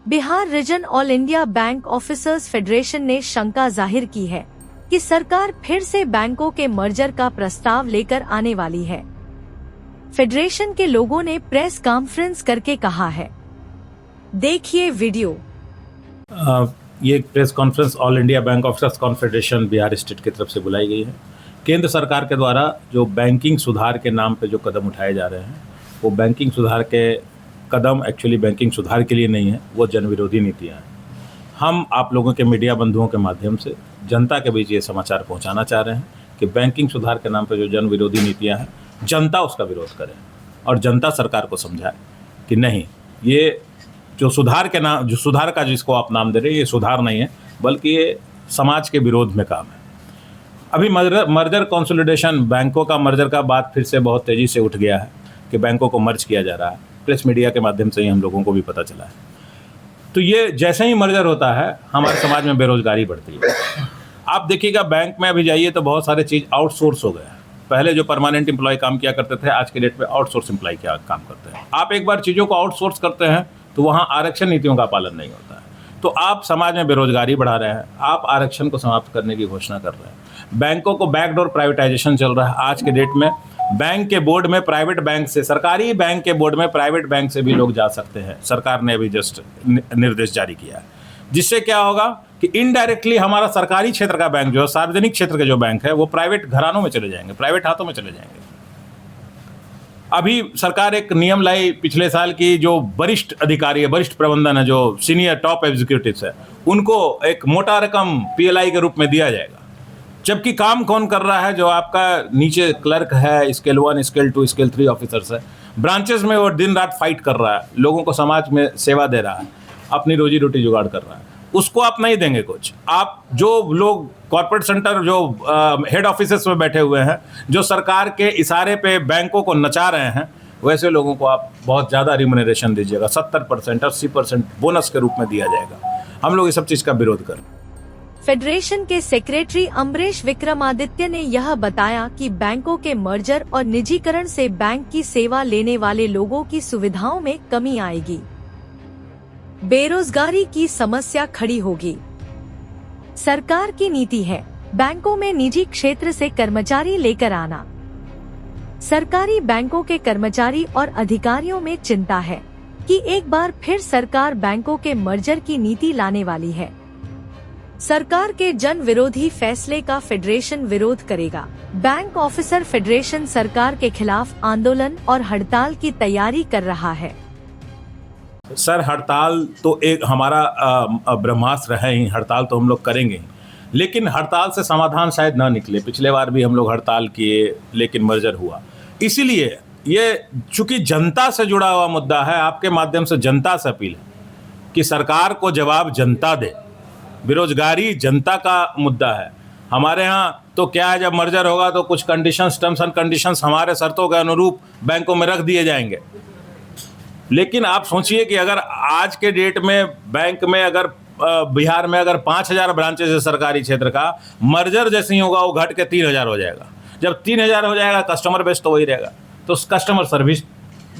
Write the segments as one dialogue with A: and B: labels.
A: Bihar region all India bank officers federation ने शंका जाहिर की है कि सरकार फिर से बैंकों के मर्जर का प्रस्ताव लेकर आने वाली है। फेडरेशन के लोगों ने प्रेस कॉन्फ्रेंस करके कहा है, देखिए वीडियो।
B: ये press conference all India bank officers confederation Bihar state की तरफ से बुलाई गई है। केंद्र सरकार के द्वारा जो बैंकिंग सुधार के नाम पे जो कदम उठाए जा रहे हैं, वो बैंकिंग सुधार के कदम एक्चुअली बैंकिंग सुधार के लिए नहीं है, वो जन विरोधी नीतियाँ हैं। हम आप लोगों के मीडिया बंधुओं के माध्यम से जनता के बीच ये समाचार पहुंचाना चाह रहे हैं कि बैंकिंग सुधार के नाम पे जो जन विरोधी नीतियाँ हैं, जनता उसका विरोध करे और जनता सरकार को समझाए कि नहीं, ये जो सुधार के नाम, जो सुधार का जिसको आप नाम दे रहे हैं, ये सुधार नहीं है, बल्कि ये समाज के विरोध में काम है। अभी मर्जर कंसोलिडेशन, बैंकों का मर्जर का बात फिर से बहुत तेज़ी से उठ गया है कि बैंकों को मर्ज किया जा रहा है। प्रेस मीडिया के माध्यम से ही हम लोगों को भी पता चला है। तो ये जैसे ही मर्जर होता है, हमारे समाज में बेरोजगारी बढ़ती है। आप देखिएगा, बैंक में अभी जाइए तो बहुत सारे चीज़ आउटसोर्स हो गया है। पहले जो परमानेंट एम्प्लॉय काम किया करते थे, आज के डेट में आउटसोर्स एम्प्लॉय क्या काम करते हैं। आप एक बार चीज़ों को आउटसोर्स करते हैं तो वहाँ आरक्षण नीतियों का पालन नहीं होता है, तो आप समाज में बेरोजगारी बढ़ा रहे हैं, आप आरक्षण को समाप्त करने की घोषणा कर रहे हैं। बैंकों को बैकडोर प्राइवेटाइजेशन चल रहा है। आज के डेट में बैंक के बोर्ड में प्राइवेट बैंक से, सरकारी बैंक के बोर्ड में प्राइवेट बैंक से भी लोग जा सकते हैं। सरकार ने अभी जस्ट निर्देश जारी किया है, जिससे क्या होगा कि इनडायरेक्टली हमारा सरकारी क्षेत्र का बैंक जो है, सार्वजनिक क्षेत्र के जो बैंक है, वो प्राइवेट घरानों में चले जाएंगे, प्राइवेट हाथों में चले जाएंगे। अभी सरकार एक नियम लाई पिछले साल की, जो वरिष्ठ अधिकारी है, वरिष्ठ प्रबंधन है, जो सीनियर टॉप एग्जीक्यूटिव्स है, उनको एक मोटा रकम पीएलआई के रूप में दिया जाएगा। जबकि काम कौन कर रहा है? जो आपका नीचे क्लर्क है, स्केल 1, स्केल 2, स्केल 3 ऑफिसर्स है, ब्रांचेस में वो दिन रात फाइट कर रहा है, लोगों को समाज में सेवा दे रहा है, अपनी रोजी रोटी जुगाड़ कर रहा है। उसको आप नहीं देंगे कुछ। आप जो लोग कॉर्पोरेट सेंटर, जो हेड ऑफिसेस में बैठे हुए हैं, जो सरकार के इशारे पे बैंकों को नचा रहे हैं, वैसे लोगों को आप बहुत ज़्यादा रिम्यूनरेशन दीजिएगा। 70%, 80% बोनस के रूप में दिया जाएगा। हम लोग इस सब चीज़ का विरोध करें।
A: फेडरेशन के सेक्रेटरी अमरेश विक्रमादित्य ने यह बताया कि बैंकों के मर्जर और निजीकरण से बैंक की सेवा लेने वाले लोगों की सुविधाओं में कमी आएगी, बेरोजगारी की समस्या खड़ी होगी। सरकार की नीति है बैंकों में निजी क्षेत्र से कर्मचारी लेकर आना। सरकारी बैंकों के कर्मचारी और अधिकारियों में चिंता है कि एक बार फिर सरकार बैंकों के मर्जर की नीति लाने वाली है। सरकार के जन विरोधी फैसले का फेडरेशन विरोध करेगा। बैंक ऑफिसर फेडरेशन सरकार के खिलाफ आंदोलन और हड़ताल की तैयारी कर रहा है।
B: सर, हड़ताल तो एक हमारा ब्रह्मास्त्र है ही, हड़ताल तो हम लोग करेंगे, लेकिन हड़ताल से समाधान शायद ना निकले। पिछले बार भी हम लोग हड़ताल किए, लेकिन मर्जर हुआ। इसीलिए ये चूंकि जनता से जुड़ा हुआ मुद्दा है, आपके माध्यम से जनता से अपील है कि सरकार को जवाब जनता दे। बेरोजगारी जनता का मुद्दा है। हमारे यहाँ तो क्या है, जब मर्जर होगा तो कुछ कंडीशंस, टर्म्स एंड कंडीशंस हमारे शर्तों के अनुरूप बैंकों में रख दिए जाएंगे। लेकिन आप सोचिए कि अगर आज के डेट में बैंक में, अगर बिहार में अगर 5000 ब्रांचेज है सरकारी क्षेत्र का, मर्जर जैसे ही होगा वो घट के 3000 हो जाएगा। जब 3000 हो जाएगा, कस्टमर बेस तो वही रहेगा, तो कस्टमर सर्विस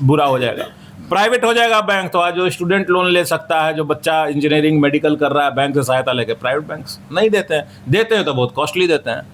B: बुरा हो जाएगा। प्राइवेट हो जाएगा बैंक, तो आज जो स्टूडेंट लोन ले सकता है, जो बच्चा इंजीनियरिंग मेडिकल कर रहा है, बैंक से सहायता लेके, प्राइवेट बैंक्स नहीं देते हैं, देते हैं तो बहुत कॉस्टली देते हैं।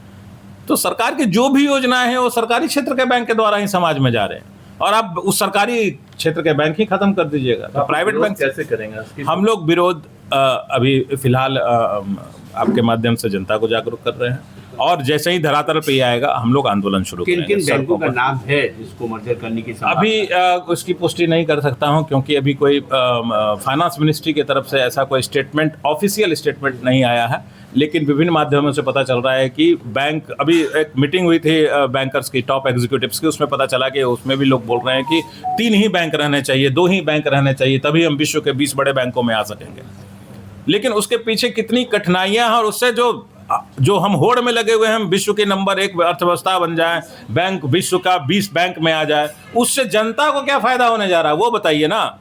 B: तो सरकार की जो भी योजनाएं हैं वो सरकारी क्षेत्र के बैंक के द्वारा ही समाज में जा रहे हैं, और आप उस सरकारी क्षेत्र के बैंक ही खत्म कर दीजिएगा तो प्राइवेट बैंक
C: कैसे करेंगे?
B: हम लोग विरोध अभी फिलहाल आपके माध्यम से जनता को जागरूक कर रहे हैं, और जैसे ही धरातल पे आएगा हम लोग आंदोलन शुरू करेंगे।
C: किन बैंकों का नाम है जिसको मर्जर करने की संभावना?
B: अभी उसकी पुष्टि नहीं कर सकता हूं, क्योंकि अभी कोई फाइनेंस मिनिस्ट्री की तरफ से ऐसा कोई स्टेटमेंट, ऑफिशियल स्टेटमेंट नहीं आया है। लेकिन विभिन्न माध्यमों से पता चल रहा है कि बैंक, अभी एक मीटिंग हुई थी बैंकर्स की, टॉप एग्जीक्यूटिव्स की, उसमें पता चला कि उसमें भी लोग बोल रहे हैं कि 3 ही बैंक रहने चाहिए, 2 ही बैंक रहने चाहिए, तभी हम विश्व के 20 बड़े बैंकों में आ सकेंगे। लेकिन उसके पीछे कितनी कठिनाइयां हैं, और उससे जो हम होड़ में लगे हुए हैं, हम विश्व की नंबर 1 अर्थव्यवस्था बन जाए, बैंक विश्व का 20 बैंक में आ जाए, उससे जनता को क्या फायदा होने जा रहा है वो बताइए ना।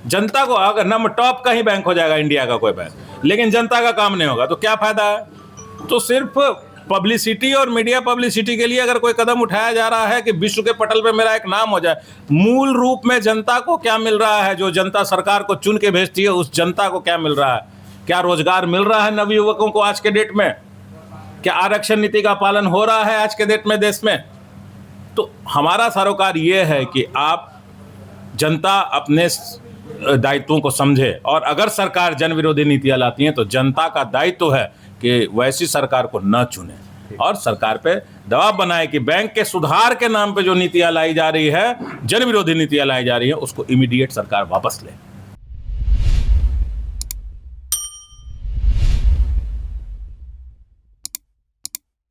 B: जनता को, अगर नंबर टॉप का ही बैंक हो जाएगा इंडिया का कोई बैंक, लेकिन जनता का काम नहीं होगा तो क्या फायदा है? तो सिर्फ पब्लिसिटी और मीडिया पब्लिसिटी के लिए अगर कोई कदम उठाया जा रहा है कि विश्व के पटल पे मेरा एक नाम हो जाए, मूल रूप में जनता को क्या मिल रहा है? जो जनता सरकार को चुन के भेजती है, उस जनता को क्या मिल रहा है? क्या रोजगार मिल रहा है नवयुवकों को आज के डेट में? क्या आरक्षण नीति का पालन हो रहा है आज के डेट में देश में? तो हमारा सरोकार ये है कि आप जनता अपने दायित्वों को समझे, और अगर सरकार जन विरोधी नीतियां लाती हैं तो जनता का दायित्व है कि वैसी सरकार को न चुने और सरकार पे दबाव बनाए कि बैंक के सुधार के नाम पे जो नीतियां लाई जा रही है, जन विरोधी नीतियां लाई जा रही है, उसको इमीडिएट सरकार वापस ले।